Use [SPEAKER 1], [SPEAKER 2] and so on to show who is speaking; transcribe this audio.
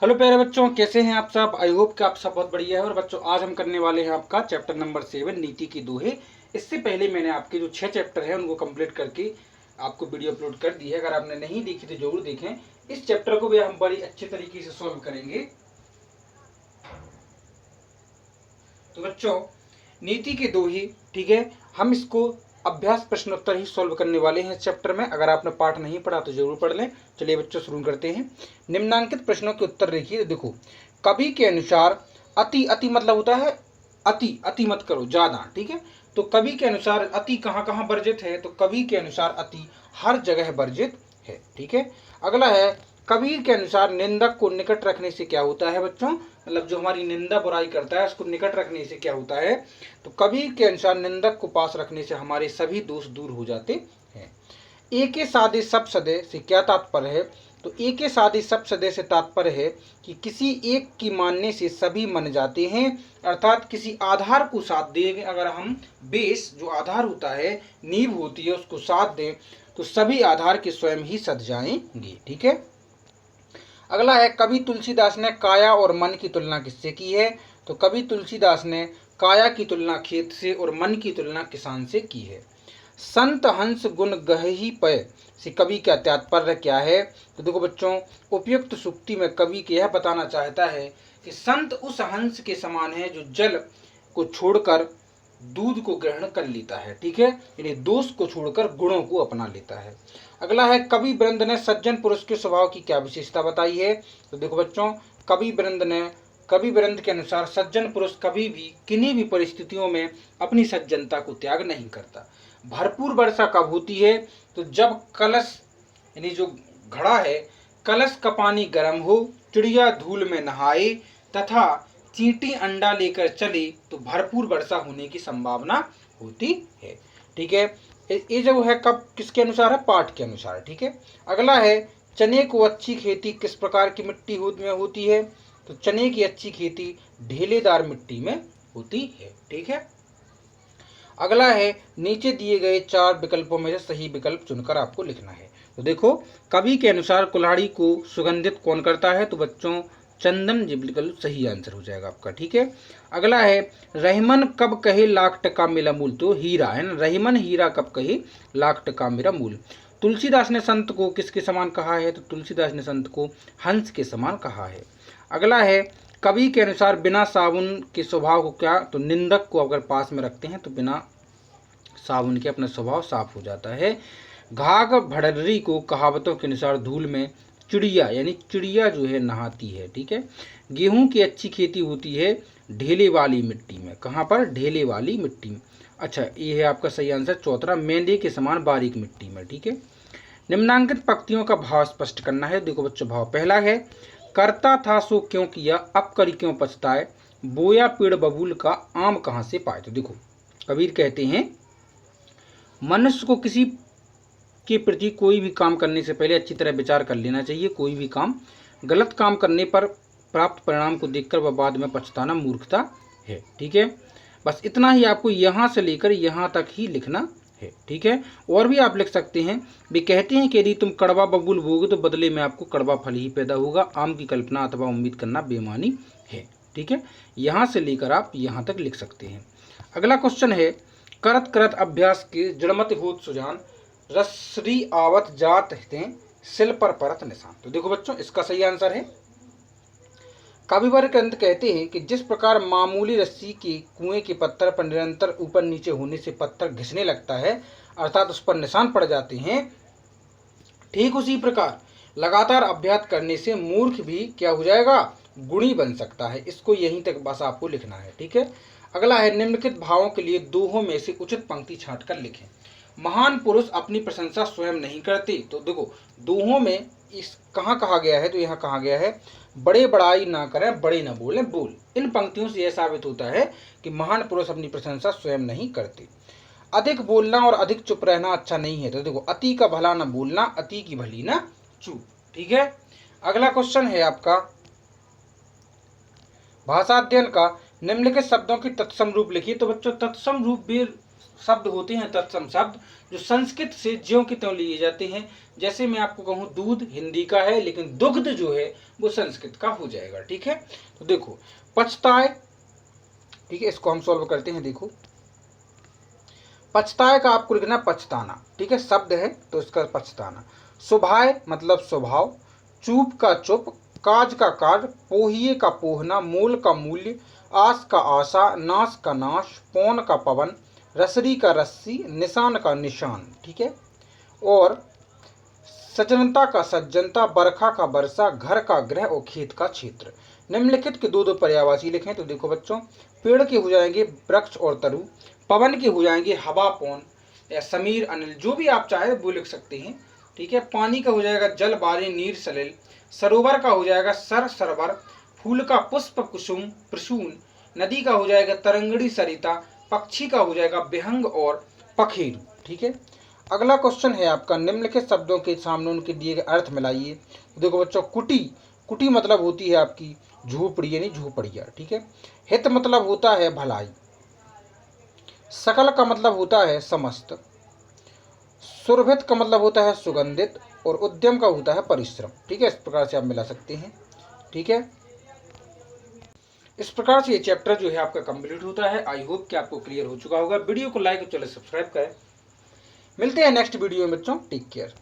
[SPEAKER 1] Hello प्यारे बच्चों, कैसे हैं आप सब। आई होप कि आप सब बहुत बढ़िया है। और बच्चों आज हम करने वाले हैं आपका चैप्टर नंबर 7 नीति की दोहे। इससे पहले मैंने आपके जो 6 चैप्टर हैं उनको कंप्लीट करके आपको वीडियो अपलोड कर दी है। अगर आपने नहीं देखी तो जरूर देखें। इस चैप्टर को भी हम बड़ी अच्छे तरीके से सॉल्व करेंगे। तो बच्चों नीति के दोहे, ठीक है, हम इसको अभ्यास प्रश्नोत्तर ही सॉल्व करने वाले हैं इस चैप्टर में। अगर आपने पाठ नहीं पढ़ा तो जरूर पढ़ लें। चलिए बच्चों शुरू करते हैं। निम्नांकित प्रश्नों के उत्तर देखिए। तो देखो, कवि के अनुसार अति, अति मतलब होता है अति, अति मत करो ज्यादा, ठीक है। तो कवि के अनुसार अति कहाँ कहाँ वर्जित है, तो कवि के अनुसार अति हर जगह वर्जित है, ठीक है। अगला है, कबीर के अनुसार निंदक को निकट रखने से क्या होता है बच्चों, मतलब जो हमारी निंदा बुराई करता है उसको निकट रखने से क्या होता है। तो कबीर के अनुसार निंदक को पास रखने से हमारे सभी दोष दूर हो जाते हैं। एके सादे सब सदे से क्या तात्पर्य है, तो एके सादे सब सदे से तात्पर्य है कि किसी एक की मानने से सभी मन जाते हैं। अर्थात किसी आधार को साथ देंगे, अगर हम बेस जो आधार होता है, नींव होती है, उसको साथ दें तो सभी आधार के स्वयं ही सध जाएंगे, ठीक है। अगला है, कवि तुलसीदास ने काया और मन की तुलना किससे की है, तो कवि तुलसीदास ने काया की तुलना खेत से और मन की तुलना किसान से की है। संत हंस गुण गही पय से कवि का तात्पर्य क्या है, तो देखो बच्चों, उपयुक्त सूक्ति में कवि यह बताना चाहता है कि संत उस हंस के समान है जो जल को छोड़कर दूध को ग्रहण कर लेता है, ठीक है, यानी दोष को छोड़कर गुणों को अपना लेता है। अगला है, कवि वृंद ने सज्जन पुरुष के स्वभाव की क्या विशेषता बताई है, तो देखो बच्चों, कवि वृंद के अनुसार सज्जन पुरुष कभी भी किन्हीं भी परिस्थितियों में अपनी सज्जनता को त्याग नहीं करता। भरपूर वर्षा कब होती है, तो जब कलश यानी जो घड़ा है, कलश का पानी गर्म हो, चिड़िया धूल में नहाए तथा चींटी अंडा लेकर चले तो भरपूर वर्षा होने की संभावना होती है, ठीक है। ये जो है कब किसके अनुसार है, पाठ के अनुसार, ठीक है। अगला है, चने को अच्छी खेती किस प्रकार की मिट्टी में होती है, तो चने की अच्छी खेती ढेलेदार मिट्टी में होती है, ठीक है। अगला है, नीचे दिए गए 4 विकल्पों में से सही विकल्प चुनकर आपको लिखना है। तो देखो, कवि के अनुसार कुल्हाड़ी को सुगंधित कौन करता है, तो बच्चों चंदन जी बिल्कुल सही आंसर हो जाएगा आपका, ठीक है। अगला है, रहीमन कब कहे लाख टका मेरा मूल, तो हीरा है ना, रहीमन हीरा कब कहे लाख टका मेरा मूल। तुलसीदास ने संत को किसके समान कहा है, तो तुलसीदास ने संत को हंस के समान कहा है। अगला है, कवि के अनुसार बिना साबुन के स्वभाव को क्या, तो निंदक को अगर पास में रखते हैं तो बिना साबुन के अपना स्वभाव साफ हो जाता है। घाघ भड़र्री को कहावतों के अनुसार धूल में चिड़िया यानी चिड़िया जो है नहाती है, ठीक है। गेहूं की अच्छी खेती होती है ढेले वाली मिट्टी में, कहाँ पर, ढेले वाली मिट्टी में। अच्छा, ये है आपका सही आंसर चौथा, मेंढे के समान बारीक मिट्टी में, ठीक है। निम्नांकित पंक्तियों का भाव स्पष्ट करना है। देखो बच्चों, भाव पहला है, करता था सो क्यों किया, अब करी क्यों पछताए, बोया पेड़ बबूल का आम कहाँ से पाए। तो देखो, कबीर कहते हैं मनुष्य को किसी के प्रति कोई भी काम करने से पहले अच्छी तरह विचार कर लेना चाहिए। कोई भी काम, गलत काम करने पर प्राप्त परिणाम को देखकर वह बाद में पछताना मूर्खता है, ठीक है। बस इतना ही आपको यहाँ से लेकर यहाँ तक ही लिखना है, ठीक है। और भी आप लिख सकते हैं, वे कहते हैं कि यदि तुम कड़वा बबूल बोगे तो बदले में आपको कड़वा फल ही पैदा होगा, आम की कल्पना अथवा उम्मीद करना बेमानी है, ठीक है। यहाँ से लेकर आप यहाँ तक लिख सकते हैं। अगला क्वेश्चन है, करत करत अभ्यास के जड़मत होत सुजान, रसरी आवत जात हैं सिल पर परत निशान। तो देखो बच्चों, इसका सही आंसर है, कविवर ग्रंथ कहते हैं कि जिस प्रकार मामूली रस्सी के कुएं के पत्थर पर निरंतर ऊपर नीचे होने से पत्थर घिसने लगता है, अर्थात उस पर निशान पड़ जाते हैं, ठीक उसी प्रकार लगातार अभ्यास करने से मूर्ख भी क्या हो जाएगा, गुणी बन सकता है। इसको यहीं तक बस आपको लिखना है, ठीक है। अगला है, निम्नलिखित भावों के लिए दोहों में से उचित पंक्ति छांट कर लिखें। महान पुरुष अपनी प्रशंसा स्वयं नहीं करते। तो देखो, दोहों में इस कहाँ कहा गया है, तो यहाँ कहा गया है बड़े बड़ाई ना करें, बड़े ना बोलें बोल। इन पंक्तियों से यह साबित होता है कि महान पुरुष अपनी प्रशंसा स्वयं नहीं करते। अधिक बोलना और अधिक चुप रहना अच्छा नहीं है। तो देखो, अति का भला न बोलना, अति की भली न चूप, ठीक है। अगला क्वेश्चन है आपका, भाषा अध्ययन का निम्नलिखित शब्दों की तत्सम रूप लिखिए। तो बच्चों, तत्सम रूप भी शब्द होते हैं तत्सम शब्द जो संस्कृत से ज्यों की त्यों लिए जाते हैं। जैसे मैं आपको कहूं दूध हिंदी का है, लेकिन दुग्ध जो है वो संस्कृत का हो जाएगा। ठीक है, तो देखो पछताए, ठीक है, इसको हम सॉल्व करते हैं। देखो पछताए का आपको लिखना पछताना, ठीक है, शब्द है तो इसका पछताना। सुभाए मतलब स्वभाव, चूप का चुप, काज का काज, पोहिए का पोहना, मूल का मूल्य, आस का आशा, नाश का नाश, पौन का पवन, रसरी का रस्सी, निशान का निशान। ठीक है, और सज्जनता का सज्जनता, बरखा का वर्षा, घर का गृह और खेत का क्षेत्र। निम्नलिखित के दो दो पर्यायवाची लिखें। तो देखो बच्चों, पेड़ के हो जाएंगे वृक्ष और तरु, पवन के हो जाएंगे हवा पौन या समीर अनिल, जो भी आप चाहे वो लिख सकते हैं। ठीक है, पानी का हो जाएगा जल बारी नीर सलिल, सरोवर का हो जाएगा सर सरवर, फूल का पुष्प कुसुम प्रसून, नदी का हो जाएगा तरंगड़ी सरिता, पक्षी का हो जाएगा विहंग और पखेरु। ठीक है, अगला क्वेश्चन है आपका, निम्नलिखित शब्दों के सामने उनके दिए गए अर्थ मिलाइए। देखो बच्चों, कुटी, कुटी मतलब होती है आपकी झोपड़ी यानी झोपड़िया। ठीक है, हित मतलब होता है भलाई, सकल का मतलब होता है समस्त, सुरभित का मतलब होता है सुगंधित, और उद्यम का होता है परिश्रम। ठीक है, इस प्रकार से आप मिला सकते हैं। ठीक है, इस प्रकार से ये चैप्टर जो है आपका कंप्लीट होता है। आई होप कि आपको क्लियर हो चुका होगा। वीडियो को लाइक और चैनल सब्सक्राइब करें। मिलते हैं नेक्स्ट वीडियो में बच्चों, टेक केयर।